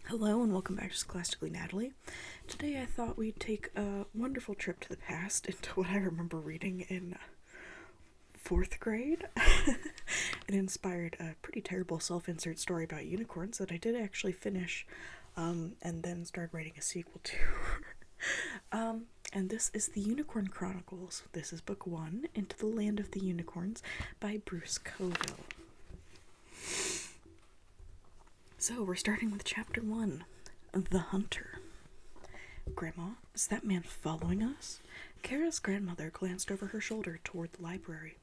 Hello and welcome back to Scholastically Natalie. Today I thought we'd take a wonderful trip to the past into what I remember reading in 4th grade. It inspired a pretty terrible self-insert story about unicorns that I did actually finish and then started writing a sequel to. And this is the Unicorn Chronicles. This is book 1, Into the Land of the Unicorns by Bruce Coville. So we're starting with chapter 1, The Hunter. Grandma, is that man following us? Kara's grandmother glanced over her shoulder toward the library.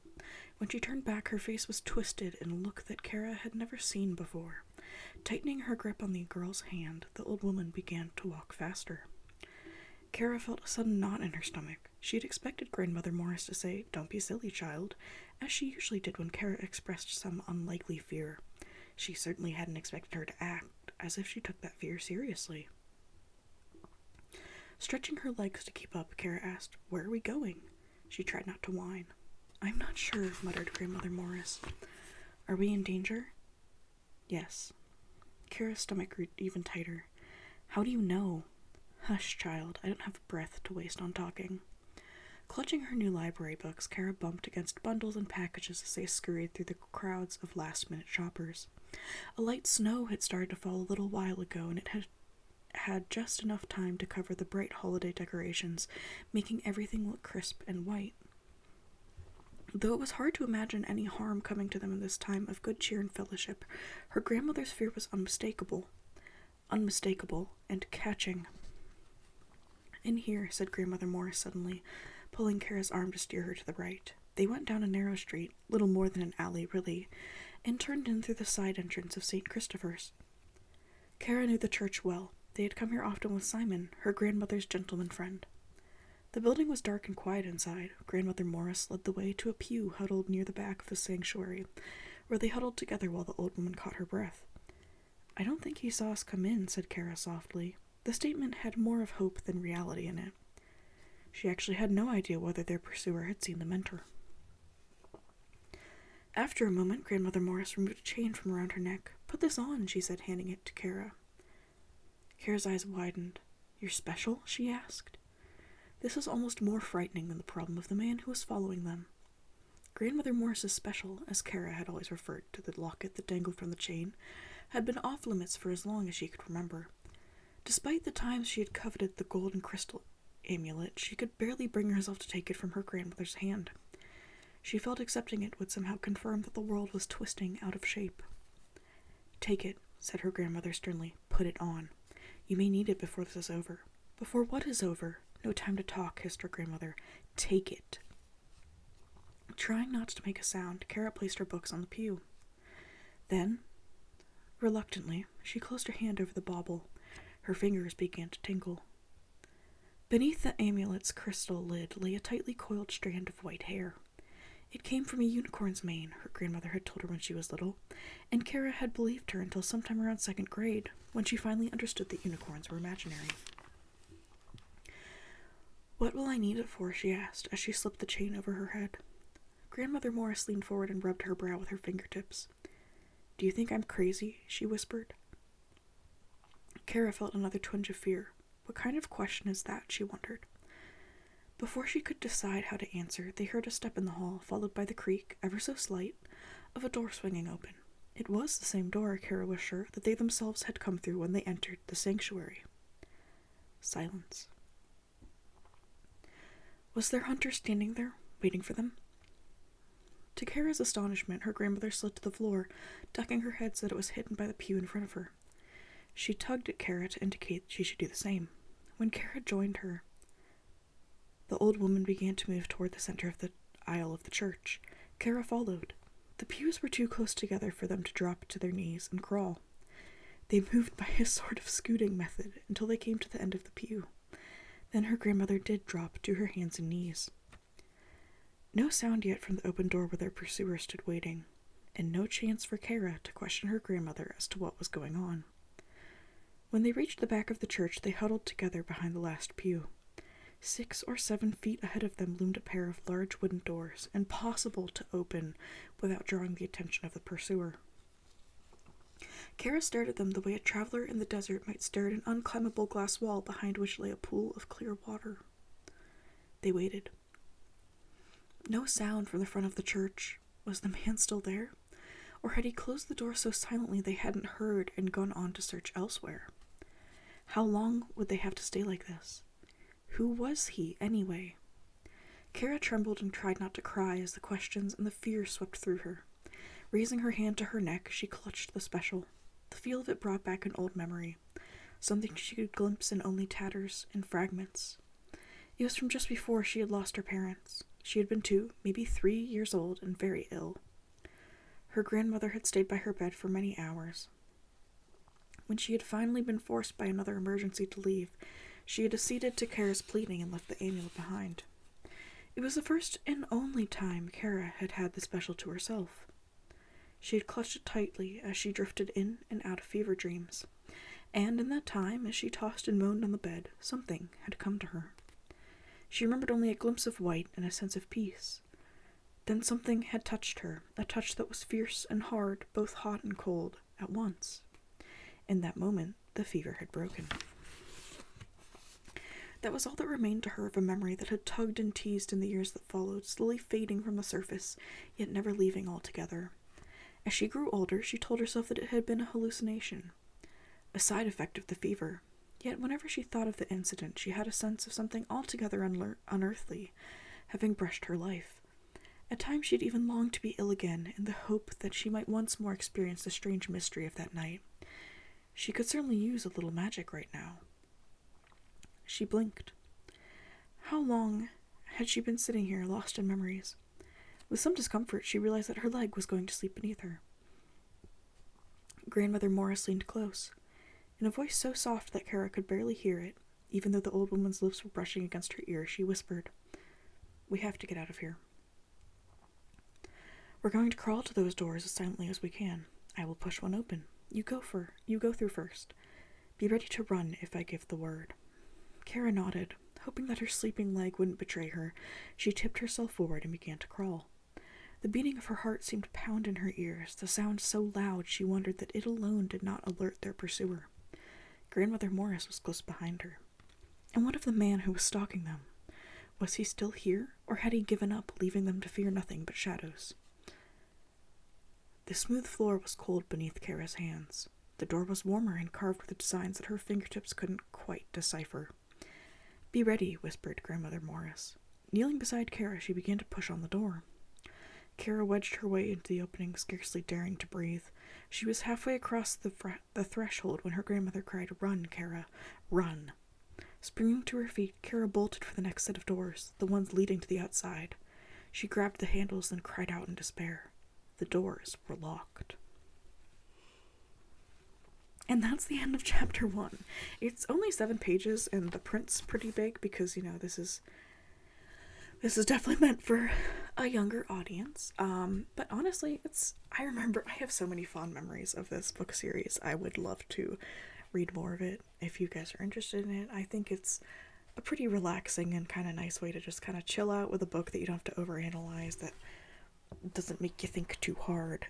When she turned back, her face was twisted in a look that Kara had never seen before. Tightening her grip on the girl's hand, the old woman began to walk faster. Kara felt a sudden knot in her stomach. She had expected Grandmother Morris to say, "Don't be silly, child," as she usually did when Kara expressed some unlikely fear. She certainly hadn't expected her to act as if she took that fear seriously. Stretching her legs to keep up, Kara asked, "Where are we going?" She tried not to whine. "I'm not sure," muttered Grandmother Morris. "Are we in danger?" "Yes." Kara's stomach grew even tighter. "How do you know?" "Hush, child. I don't have breath to waste on talking." Clutching her new library books, Kara bumped against bundles and packages as they scurried through the crowds of last-minute shoppers. A light snow had started to fall a little while ago, and it had just enough time to cover the bright holiday decorations, making everything look crisp and white. Though it was hard to imagine any harm coming to them in this time of good cheer and fellowship, her grandmother's fear was unmistakable, and catching. "In here," said Grandmother Morris suddenly, pulling Kara's arm to steer her to the right. They went down a narrow street, little more than an alley, really, and turned in through the side entrance of St. Christopher's. Kara knew the church well. They had come here often with Simon, her grandmother's gentleman friend. The building was dark and quiet inside. Grandmother Morris led the way to a pew huddled near the back of the sanctuary, where they huddled together while the old woman caught her breath. "I don't think he saw us come in," said Kara softly. The statement had more of hope than reality in it. She actually had no idea whether their pursuer had seen the mentor. After a moment, Grandmother Morris removed a chain from around her neck. "Put this on," she said, handing it to Kara. Kara's eyes widened. "You're special?" she asked. This was almost more frightening than the problem of the man who was following them. Grandmother Morris's special, as Kara had always referred to the locket that dangled from the chain, had been off limits for as long as she could remember. Despite the times she had coveted the gold and crystal amulet, she could barely bring herself to take it from her grandmother's hand. She felt accepting it would somehow confirm that the world was twisting out of shape. "Take it," said her grandmother sternly. "Put it on. You may need it before this is over." "Before what is over?" "No time to talk," hissed her grandmother. "Take it." Trying not to make a sound, Kara placed her books on the pew. Then, reluctantly, she closed her hand over the bauble. Her fingers began to tingle. Beneath the amulet's crystal lid lay a tightly coiled strand of white hair. It came from a unicorn's mane, her grandmother had told her when she was little, and Kara had believed her until sometime around 2nd grade, when she finally understood that unicorns were imaginary. "What will I need it for?" she asked, as she slipped the chain over her head. Grandmother Morris leaned forward and rubbed her brow with her fingertips. "Do you think I'm crazy?" she whispered. Kara felt another twinge of fear. What kind of question is that, she wondered. Before she could decide how to answer, they heard a step in the hall, followed by the creak, ever so slight, of a door swinging open. It was the same door, Kara was sure, that they themselves had come through when they entered the sanctuary. Silence. Was their hunter standing there, waiting for them? To Kara's astonishment, her grandmother slid to the floor, ducking her head so that it was hidden by the pew in front of her. She tugged at Kara to indicate she should do the same. When Kara joined her, the old woman began to move toward the center of the aisle of the church. Kara followed. The pews were too close together for them to drop to their knees and crawl. They moved by a sort of scooting method until they came to the end of the pew. Then her grandmother did drop to her hands and knees. No sound yet from the open door where their pursuer stood waiting, and no chance for Kara to question her grandmother as to what was going on. When they reached the back of the church, they huddled together behind the last pew. 6 or 7 feet ahead of them loomed a pair of large wooden doors, impossible to open without drawing the attention of the pursuer. Kara stared at them the way a traveler in the desert might stare at an unclimbable glass wall behind which lay a pool of clear water. They waited. No sound from the front of the church. Was the man still there? Or had he closed the door so silently they hadn't heard and gone on to search elsewhere? How long would they have to stay like this? Who was he, anyway? Kara trembled and tried not to cry as the questions and the fear swept through her. Raising her hand to her neck, she clutched the special. The feel of it brought back an old memory, something she could glimpse in only tatters and fragments. It was from just before she had lost her parents. She had been 2, maybe 3 years old and very ill. Her grandmother had stayed by her bed for many hours. When she had finally been forced by another emergency to leave, she had acceded to Kara's pleading and left the amulet behind. It was the first and only time Kara had had the special to herself. She had clutched it tightly as she drifted in and out of fever dreams, and in that time, as she tossed and moaned on the bed, something had come to her. She remembered only a glimpse of white and a sense of peace. Then something had touched her, a touch that was fierce and hard, both hot and cold, at once. In that moment, the fever had broken. That was all that remained to her of a memory that had tugged and teased in the years that followed, slowly fading from the surface, yet never leaving altogether. As she grew older, she told herself that it had been a hallucination, a side effect of the fever. Yet whenever she thought of the incident, she had a sense of something altogether unearthly having brushed her life. At times she had even longed to be ill again, in the hope that she might once more experience the strange mystery of that night. She could certainly use a little magic right now. She blinked. How long had she been sitting here, lost in memories? With some discomfort, she realized that her leg was going to sleep beneath her. Grandmother Morris leaned close. In a voice so soft that Kara could barely hear it, even though the old woman's lips were brushing against her ear, she whispered, "We have to get out of here. We're going to crawl to those doors as silently as we can. I will push one open. You go through first. Be ready to run if I give the word." Kara nodded. Hoping that her sleeping leg wouldn't betray her, she tipped herself forward and began to crawl. The beating of her heart seemed to pound in her ears, the sound so loud she wondered that it alone did not alert their pursuer. Grandmother Morris was close behind her. And what of the man who was stalking them? Was he still here, or had he given up, leaving them to fear nothing but shadows? The smooth floor was cold beneath Kara's hands. The door was warmer and carved with designs that her fingertips couldn't quite decipher. "Be ready," whispered Grandmother Morris. Kneeling beside Kara, she began to push on the door. Kara wedged her way into the opening, scarcely daring to breathe. She was halfway across the threshold when her grandmother cried, "Run, Kara, run!" Springing to her feet, Kara bolted for the next set of doors, the ones leading to the outside. She grabbed the handles and cried out in despair. The doors were locked. And that's the end of chapter 1. It's only 7 pages, and the print's pretty big because, this is definitely meant for a younger audience. But honestly, I have so many fond memories of this book series. I would love to read more of it if you guys are interested in it. I think it's a pretty relaxing and kind of nice way to just kind of chill out with a book that you don't have to overanalyze, that doesn't make you think too hard.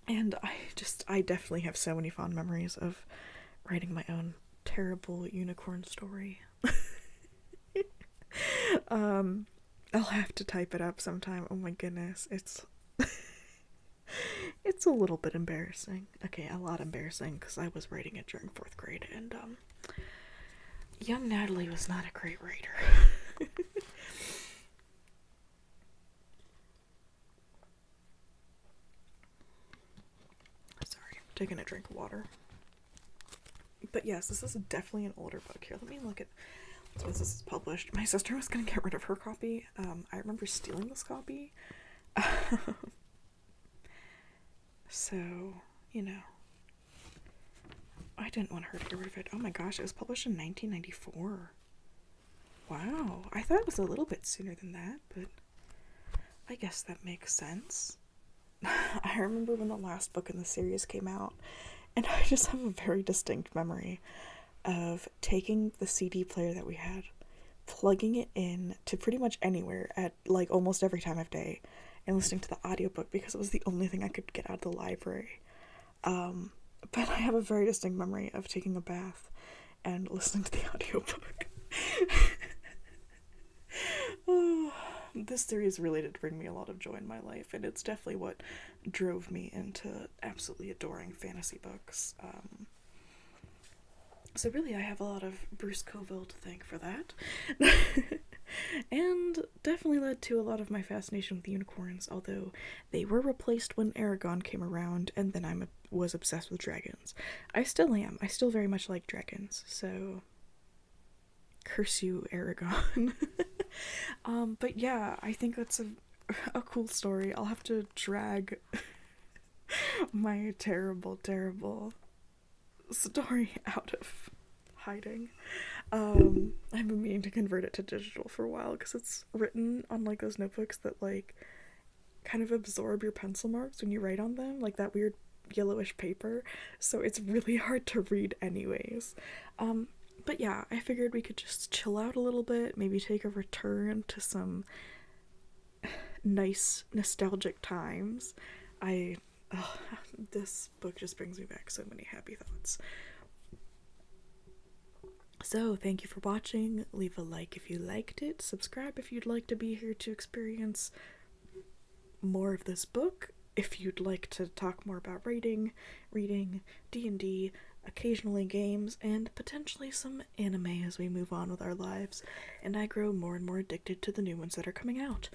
And I definitely have so many fond memories of writing my own terrible unicorn story. I'll have to type it up sometime. Oh my goodness, it's a little bit embarrassing. Okay, a lot embarrassing, because I was writing it during 4th grade, and young Natalie was not a great writer. Taking a drink of water. But yes, this is definitely an older book. Here, let me look at when this is published. My sister was going to get rid of her copy. I remember stealing this copy. So, I didn't want her to get rid of it. Oh my gosh, it was published in 1994. Wow, I thought it was a little bit sooner than that, but I guess that makes sense. I remember when the last book in the series came out, and I just have a very distinct memory of taking the CD player that we had, plugging it in to pretty much anywhere at almost every time of day, and listening to the audiobook because it was the only thing I could get out of the library. But I have a very distinct memory of taking a bath and listening to the audiobook. Oh, this series really did bring me a lot of joy in my life, and it's definitely what drove me into absolutely adoring fantasy books. So really, I have a lot of Bruce Coville to thank for that. And definitely led to a lot of my fascination with unicorns, although they were replaced when Aragon came around, and then I was obsessed with dragons. I still am. I still very much like dragons, so curse you, Aragon. But yeah, I think that's a cool story. I'll have to drag my terrible, terrible story out of hiding. I've been meaning to convert it to digital for a while because it's written on like those notebooks that like kind of absorb your pencil marks when you write on them, like that weird yellowish paper, so it's really hard to read anyways. But yeah, I figured we could just chill out a little bit, maybe take a return to some nice nostalgic times. This book just brings me back so many happy thoughts. So, thank you for watching. Leave a like if you liked it. Subscribe if you'd like to be here to experience more of this book. If you'd like to talk more about reading, D&D, occasionally games, and potentially some anime as we move on with our lives, and I grow more and more addicted to the new ones that are coming out.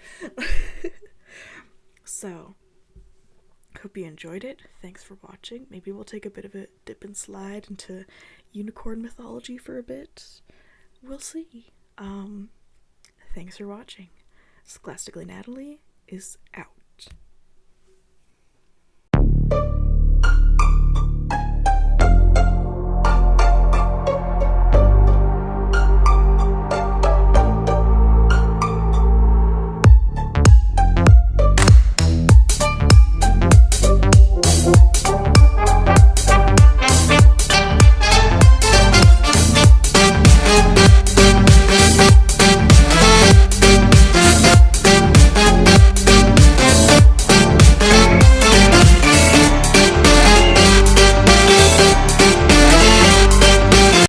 So, hope you enjoyed it. Thanks for watching. Maybe we'll take a bit of a dip and slide into unicorn mythology for a bit. We'll see. Thanks for watching. Scholastically Natalie is out.